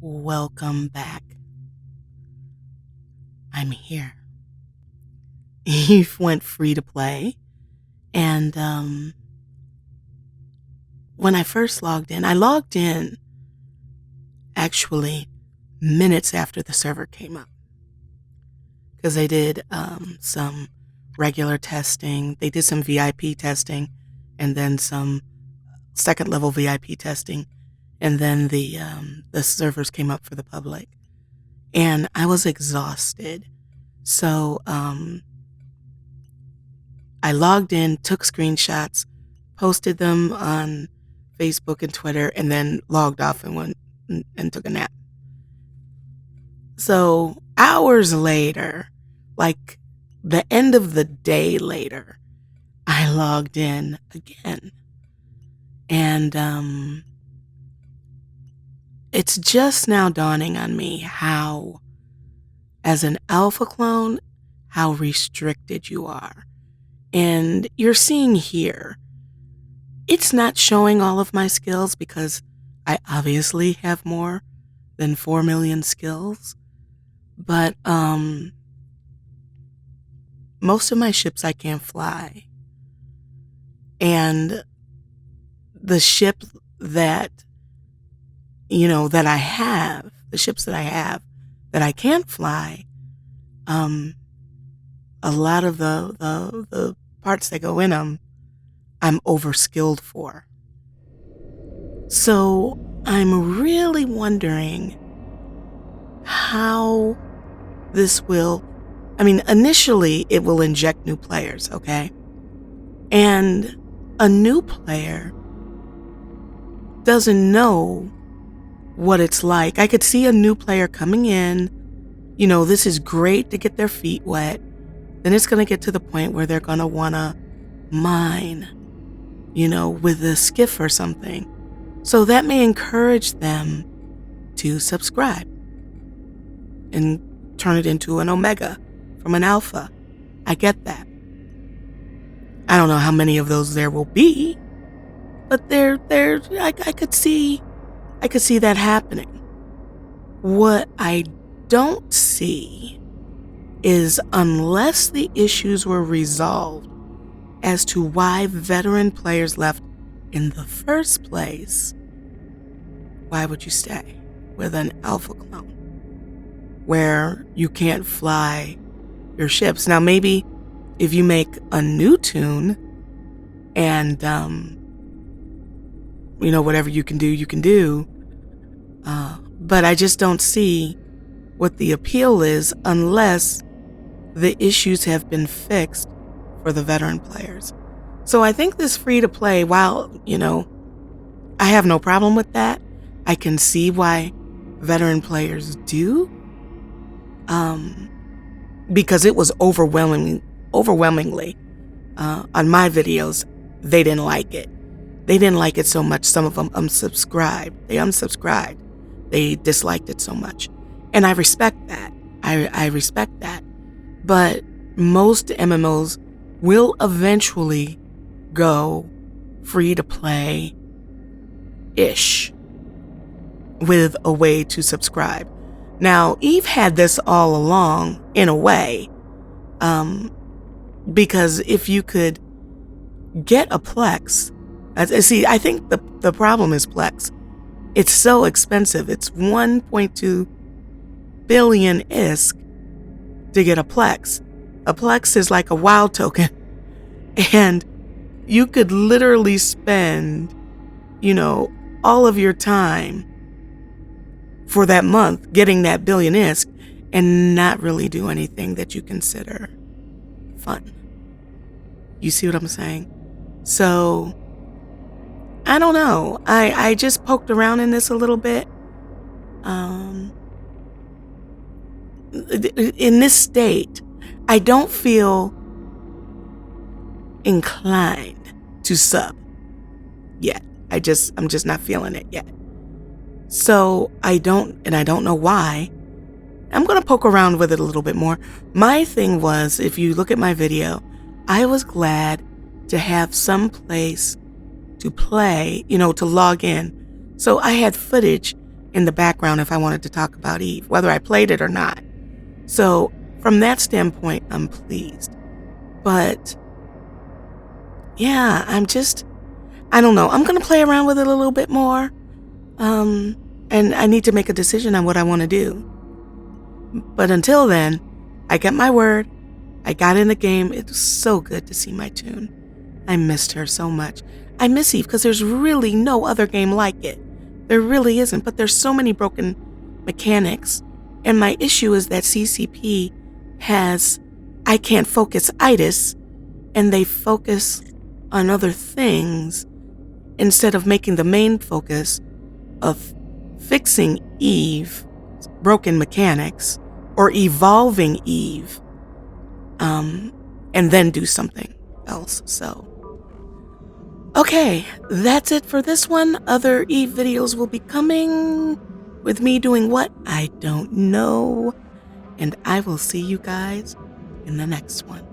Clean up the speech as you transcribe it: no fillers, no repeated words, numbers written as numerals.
Welcome back. I'm here. Eve went free to play. And when I first I logged in actually minutes after the server came up. Because they did some regular testing. They did some VIP testing and then some second level VIP testing. And then the servers came up for the public. And I was exhausted. So I logged in, took screenshots, posted them on Facebook and Twitter, and then logged off and went and took a nap. So hours later, like the end of the day later, I logged in again. And it's just now dawning on me how, as an alpha clone, how restricted you are. And you're seeing here, it's not showing all of my skills because I obviously have more than 4 million skills. But most of my ships I can't fly. And the ship that, that I have, the ships that I have that I can't fly, a lot of the parts that go in them, I'm overskilled for. So I'm really wondering how this will, initially it will inject new players, okay? And a new player doesn't know what it's like. I could see a new player coming in, this is great to get their feet wet. Then it's going to get to the point where they're going to want to mine, with a skiff or something. So that may encourage them to subscribe and turn it into an omega from an alpha. I get that. I don't know how many of those there will be, but I could see that happening. What I don't see is, unless the issues were resolved as to why veteran players left in the first place, why would you stay with an alpha clone where you can't fly your ships? Now, maybe if you make a new tune and, whatever you can do. But I just don't see what the appeal is unless the issues have been fixed for the veteran players. So I think this free to play, while, I have no problem with that. I can see why veteran players do. Because it was overwhelmingly on my videos, they didn't like it. They didn't like it so much. Some of them unsubscribed. They unsubscribed. They disliked it so much. And I respect that. I respect that. But most MMOs will eventually go free to play-ish with a way to subscribe. Now, Eve had this all along, in a way, because if you could get a Plex, I think the problem is Plex. It's so expensive. It's 1.2 billion ISK to get a Plex. A Plex is like a WoW token. And you could literally spend, all of your time for that month getting that billion ISK and not really do anything that you consider fun. You see what I'm saying? So, I don't know. I just poked around in this a little bit. In this state, I don't feel inclined to sub yet. I'm just not feeling it yet. So I don't know why. I'm going to poke around with it a little bit more. My thing was, if you look at my video, I was glad to have some place to play, to log in. So I had footage in the background if I wanted to talk about Eve, whether I played it or not. So from that standpoint, I'm pleased. But yeah, I don't know. I'm going to play around with it a little bit more. And I need to make a decision on what I want to do. But until then, I got my word. I got in the game. It was so good to see my tune. I missed her so much. I miss Eve because there's really no other game like it. There really isn't, but there's so many broken mechanics. And my issue is that CCP has I can't focus itis, and they focus on other things instead of making the main focus of fixing Eve's broken mechanics or evolving Eve, and then do something else. So, okay, that's it for this one. Other Eve videos will be coming with me doing what? I don't know. And I will see you guys in the next one.